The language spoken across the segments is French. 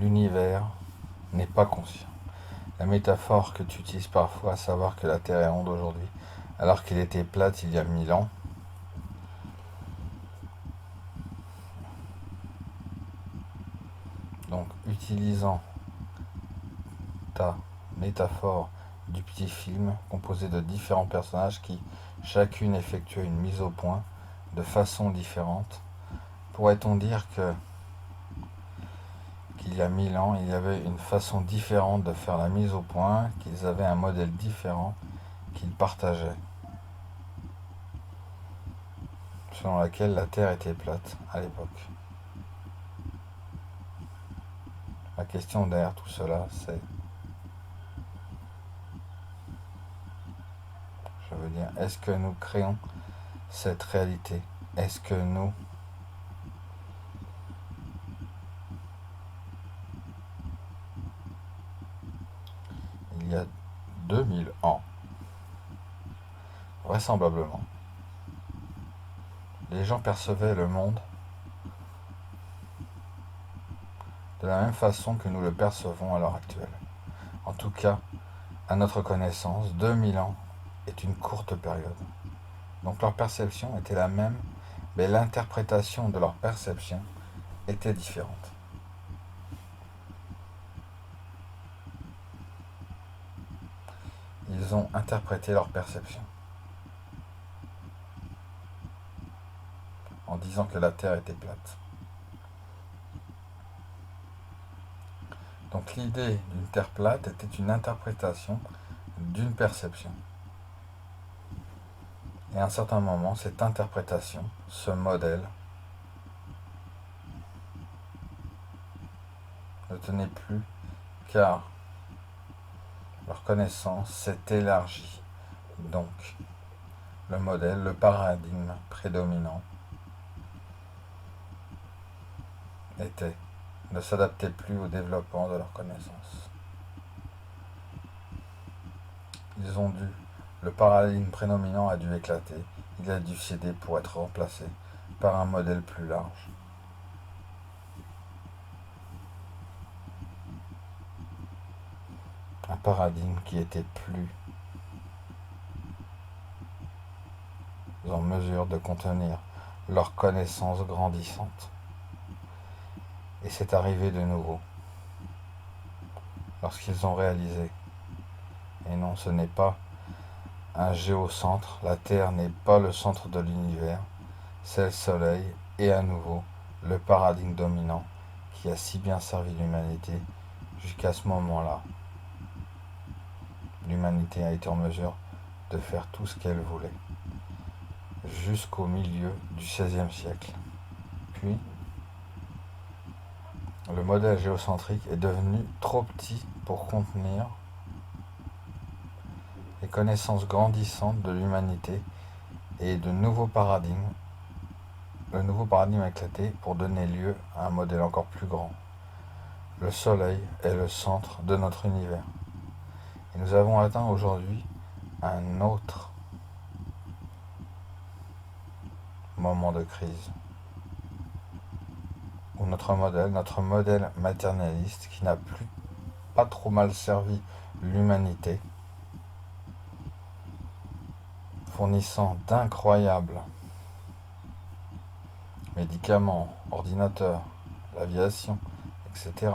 l'univers n'est pas conscient. La métaphore que tu utilises parfois, à savoir que la Terre est ronde aujourd'hui, alors qu'elle était plate il y a 1000 ans, donc utilisant ta métaphore du petit film composé de différents personnages qui chacune effectuait une mise au point de façon différente, pourrait-on dire que qu'il y a 1000 ans, il y avait une façon différente de faire la mise au point, qu'ils avaient un modèle différent qu'ils partageaient, selon laquelle la Terre était plate à l'époque. La question derrière tout cela, c'est, je veux dire, est-ce que nous créons cette réalité? Est-ce que nous, il y a 2000 ans, vraisemblablement, les gens percevaient le monde de la même façon que nous le percevons à l'heure actuelle? En tout cas, à notre connaissance, 2000 ans est une courte période. Donc leur perception était la même, mais l'interprétation de leur perception était différente. Ils ont interprété leur perception en disant que la Terre était plate. Donc l'idée d'une Terre plate était une interprétation d'une perception. Et à un certain moment, cette interprétation, ce modèle, ne tenait plus car leur connaissance s'est élargie. Donc, le modèle, le paradigme prédominant ne s'adaptait plus au développement de leur connaissance. Le paradigme prédominant a dû éclater, il a dû céder pour être remplacé par un modèle plus large. Un paradigme qui était plus en mesure de contenir leur connaissance grandissante. Et c'est arrivé de nouveau, lorsqu'ils ont réalisé, et non, ce n'est pas un géocentre, la Terre n'est pas le centre de l'univers, c'est le Soleil, et à nouveau, le paradigme dominant qui a si bien servi l'humanité jusqu'à ce moment-là. L'humanité a été en mesure de faire tout ce qu'elle voulait, jusqu'au milieu du XVIe siècle. Puis, le modèle géocentrique est devenu trop petit pour contenir les connaissances grandissantes de l'humanité et de nouveaux paradigmes. Le nouveau paradigme a éclaté pour donner lieu à un modèle encore plus grand. Le Soleil est le centre de notre univers. Et nous avons atteint aujourd'hui un autre moment de crise où notre modèle matérialiste qui n'a plus pas trop mal servi l'humanité, fournissant d'incroyables médicaments, ordinateurs, l'aviation, etc.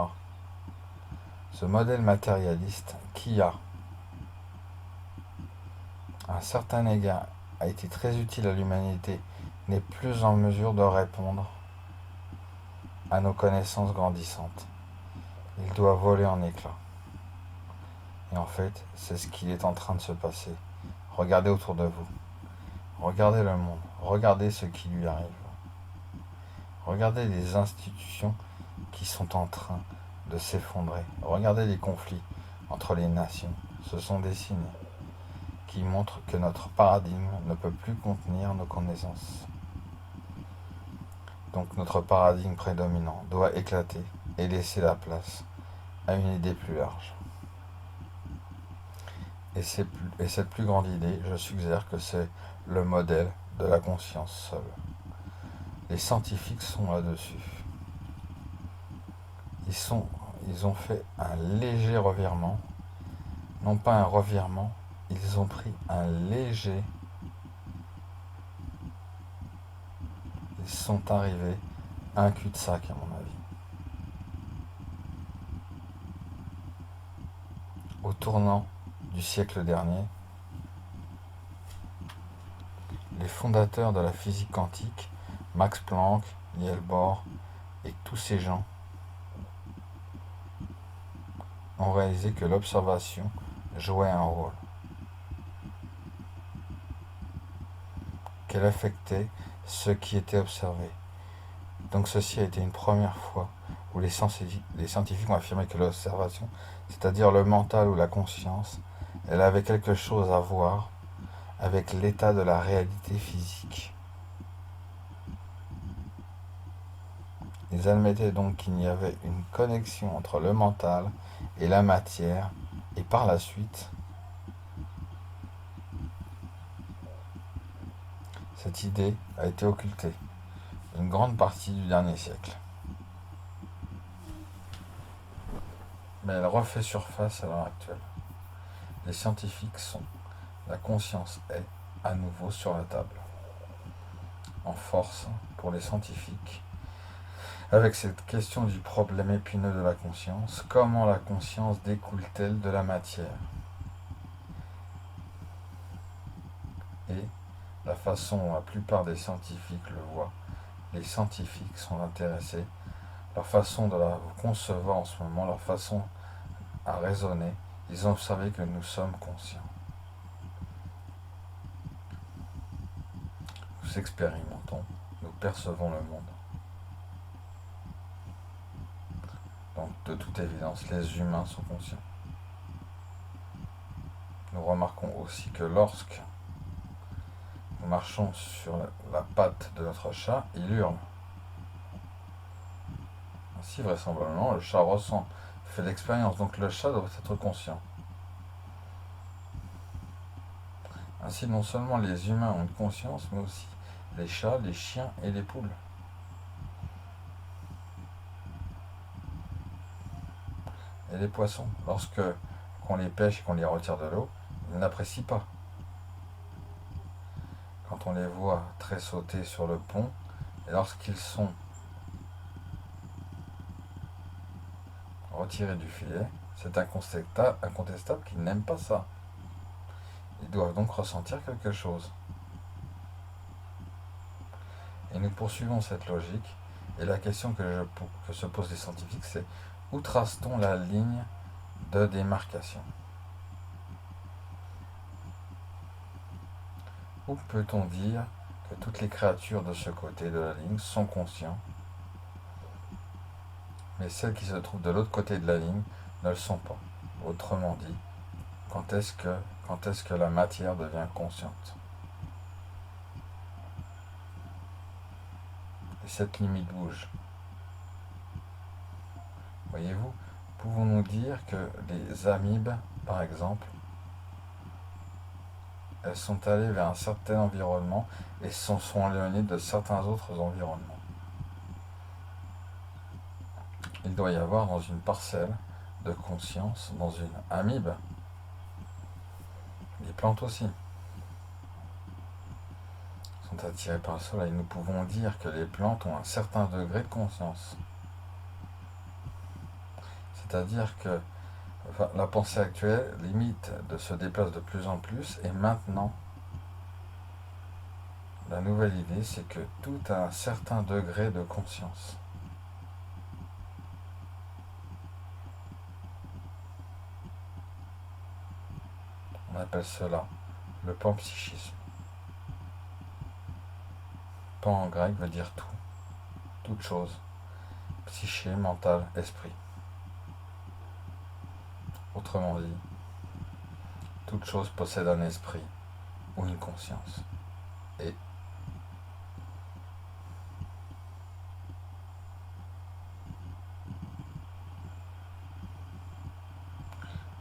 Ce modèle matérialiste qui à un certain égard a été très utile à l'humanité n'est plus en mesure de répondre à nos connaissances grandissantes. Il doit voler en éclats. Et en fait, c'est ce qui est en train de se passer. Regardez autour de vous. Regardez le monde. Regardez ce qui lui arrive. Regardez les institutions qui sont en train de s'effondrer. Regardez les conflits entre les nations. Ce sont des signes qui montrent que notre paradigme ne peut plus contenir nos connaissances. Donc notre paradigme prédominant doit éclater et laisser la place à une idée plus large. Et cette plus grande idée, je suggère que c'est le modèle de la conscience seule. Les scientifiques sont là-dessus. ils ont fait un léger revirement. Non pas un revirement, ils ont pris un léger. Ils sont arrivés à un cul-de-sac, à mon avis. Au tournant du siècle dernier, les fondateurs de la physique quantique, Max Planck, Niels Bohr et tous ces gens, ont réalisé que l'observation jouait un rôle, qu'elle affectait ce qui était observé. Donc ceci a été une première fois où les scientifiques ont affirmé que l'observation, c'est-à-dire le mental ou la conscience, elle avait quelque chose à voir avec l'état de la réalité physique. Ils admettaient donc qu'il y avait une connexion entre le mental et la matière, et par la suite, cette idée a été occultée une grande partie du dernier siècle. Mais elle refait surface à l'heure actuelle. Les scientifiques sont, la conscience est à nouveau sur la table. En force pour les scientifiques, avec cette question du problème épineux de la conscience, comment la conscience découle-t-elle de la matière? Et la façon dont la plupart des scientifiques le voient, les scientifiques sont intéressés, leur façon de la concevoir en ce moment, leur façon à raisonner, ils ont observé que nous sommes conscients. Nous expérimentons, nous percevons le monde. Donc, de toute évidence, les humains sont conscients. Nous remarquons aussi que lorsque nous marchons sur la patte de notre chat, il hurle. Ainsi, vraisemblablement, le chat ressent, fait l'expérience. Donc, le chat doit être conscient. Ainsi, non seulement les humains ont une conscience, mais aussi les chats, les chiens et les poules. Et les poissons, lorsque qu'on les pêche et qu'on les retire de l'eau, ils n'apprécient pas. Quand on les voit tressauter sur le pont, et lorsqu'ils sont retirés du filet, c'est incontestable qu'ils n'aiment pas ça. Ils doivent donc ressentir quelque chose. Et nous poursuivons cette logique, et la question que se posent les scientifiques, c'est où trace-t-on la ligne de démarcation? Où peut-on dire que toutes les créatures de ce côté de la ligne sont conscientes, mais celles qui se trouvent de l'autre côté de la ligne ne le sont pas? Autrement dit, quand est-ce que la matière devient consciente? Et cette limite bouge. Voyez-vous, pouvons-nous dire que les amibes, par exemple, elles sont allées vers un certain environnement et sont éloignées de certains autres environnements? Il doit y avoir dans une parcelle de conscience, dans une amibe, les plantes aussi sont attirées par le soleil. Nous pouvons dire que les plantes ont un certain degré de conscience. C'est-à-dire que la pensée actuelle limite se déplace de plus en plus, et maintenant, la nouvelle idée, c'est que tout a un certain degré de conscience. On appelle cela le panpsychisme. Pan en grec veut dire tout, toute chose. Psyché, mental, esprit. Autrement dit, toute chose possède un esprit ou une conscience. Et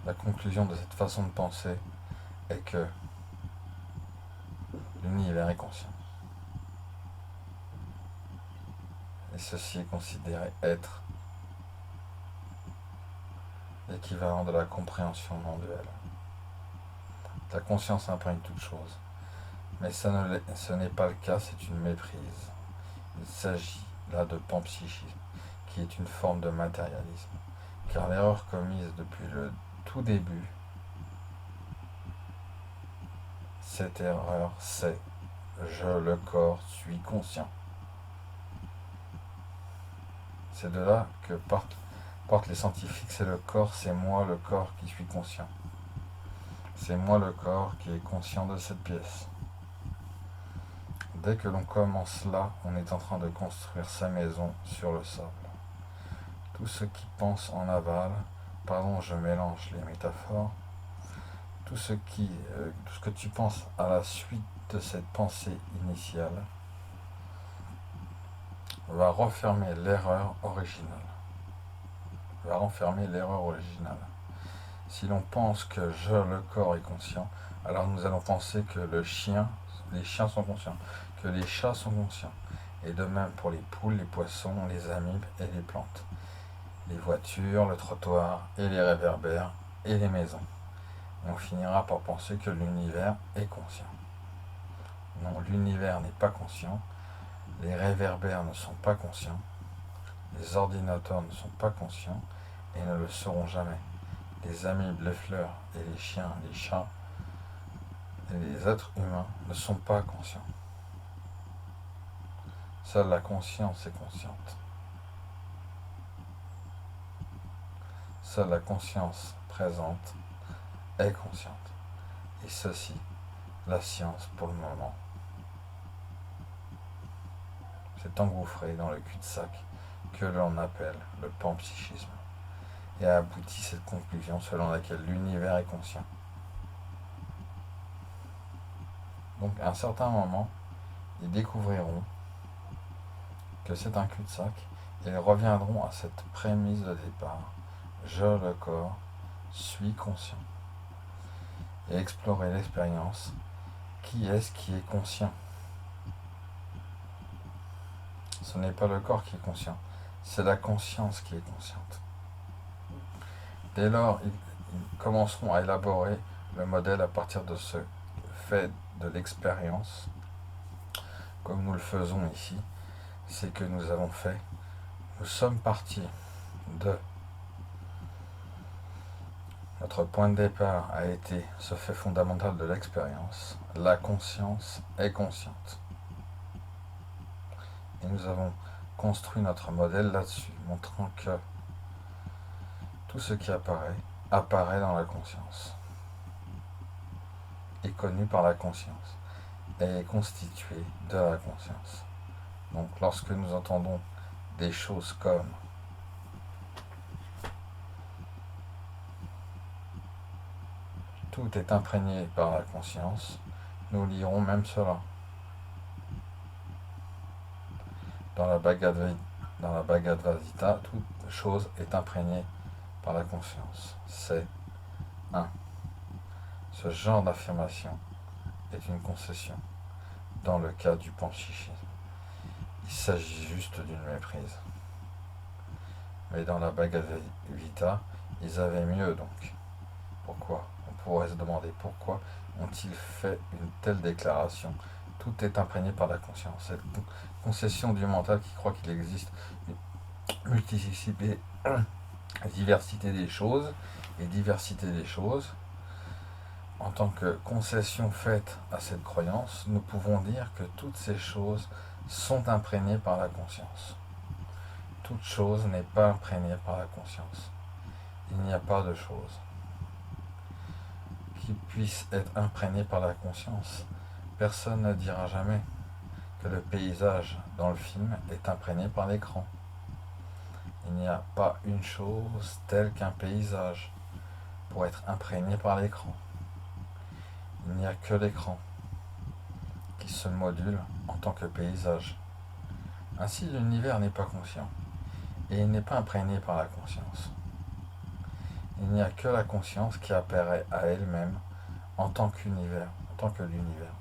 la conclusion de cette façon de penser est que l'univers est conscient. Et ceci est considéré être l'équivalent de la compréhension non duelle. La conscience imprègne toute chose, mais ce n'est pas le cas, c'est une méprise. Il s'agit là de panpsychisme, qui est une forme de matérialisme, car l'erreur commise depuis le tout début, cette erreur, c'est je, le corps, suis conscient. C'est de là que partent les scientifiques, c'est le corps, c'est moi le corps qui suis conscient. C'est moi le corps qui est conscient de cette pièce. Dès que l'on commence là, on est en train de construire sa maison sur le sable. Tous ceux qui pensent en aval, pardon, je mélange les métaphores, tout ce que tu penses à la suite de cette pensée initiale va renfermer l'erreur originale. Si l'on pense que je, le corps, est conscient, alors nous allons penser que les chiens sont conscients, que les chats sont conscients. Et de même pour les poules, les poissons, les amibes et les plantes. Les voitures, le trottoir et les réverbères et les maisons. Et on finira par penser que l'univers est conscient. Non, l'univers n'est pas conscient. Les réverbères ne sont pas conscients. Les ordinateurs ne sont pas conscients et ne le seront jamais. Les amibes, les fleurs et les chiens, les chats et les êtres humains ne sont pas conscients. Seule la conscience est consciente. Seule la conscience présente est consciente. Et ceci, la science pour le moment, s'est engouffrée dans le cul-de-sac que l'on appelle le panpsychisme et a abouti cette conclusion selon laquelle l'univers est conscient. Donc à un certain moment, ils découvriront que c'est un cul-de-sac et ils reviendront à cette prémisse de départ. Je, le corps, suis conscient. Et explorer l'expérience. Qui est-ce qui est conscient? Ce n'est pas le corps qui est conscient, c'est la conscience qui est consciente. Dès lors, ils commenceront à élaborer le modèle à partir de ce fait de l'expérience, comme nous le faisons ici. C'est que nous sommes partis de notre point de départ a été ce fait fondamental de l'expérience. La conscience est consciente. Et nous avons construit notre modèle là-dessus, montrant que tout ce qui apparaît dans la conscience, est connu par la conscience, et est constitué de la conscience. Donc lorsque nous entendons des choses comme tout est imprégné par la conscience, nous lirons même cela. Dans la Bhagavad Gita, toute chose est imprégnée par la conscience. C'est 1. Ce genre d'affirmation est une concession dans le cas du panpsychisme. Il s'agit juste d'une méprise. Mais dans la Bhagavad Gita, ils avaient mieux donc. Pourquoi? On pourrait se demander pourquoi ont-ils fait une telle déclaration? Tout est imprégné par la conscience. Cette concession du mental qui croit qu'il existe une multiplicité, diversité des choses, et diversité des choses. En tant que concession faite à cette croyance, nous pouvons dire que toutes ces choses sont imprégnées par la conscience. Toute chose n'est pas imprégnée par la conscience. Il n'y a pas de chose qui puisse être imprégné par la conscience. Personne ne dira jamais que le paysage dans le film est imprégné par l'écran. Il n'y a pas une chose telle qu'un paysage pour être imprégné par l'écran. Il n'y a que l'écran qui se module en tant que paysage. Ainsi, l'univers n'est pas conscient et il n'est pas imprégné par la conscience. Il n'y a que la conscience qui apparaît à elle-même en tant qu'univers, en tant que l'univers.